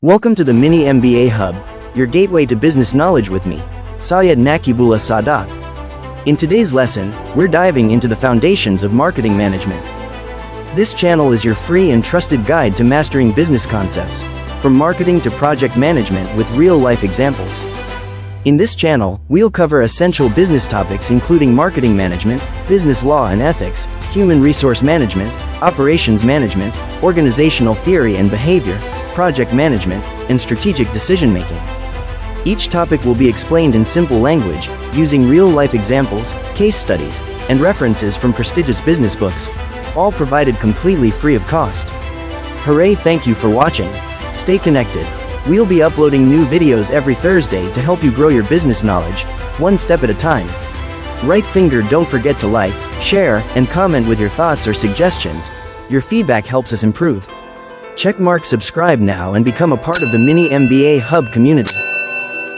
Welcome to the Mini-MBA Hub, your gateway to business knowledge with me, Sayed Naqibullah Sadat. In today's lesson, we're diving into the foundations of marketing management. This channel is your free and trusted guide to mastering business concepts, from marketing to project management with real-life examples. In this channel, we'll cover essential business topics including marketing management, business law and ethics, human resource management, operations management, organizational theory and behavior, project management, and strategic decision-making. Each topic will be explained in simple language, using real-life examples, case studies, and references from prestigious business books, all provided completely free of cost. Hooray! Thank you for watching. Stay connected. We'll be uploading new videos every Thursday to help you grow your business knowledge, one step at a time. Right finger, don't forget to like, share, and comment with your thoughts or suggestions. Your feedback helps us improve. Checkmark subscribe now and become a part of the Mini-MBA Hub community.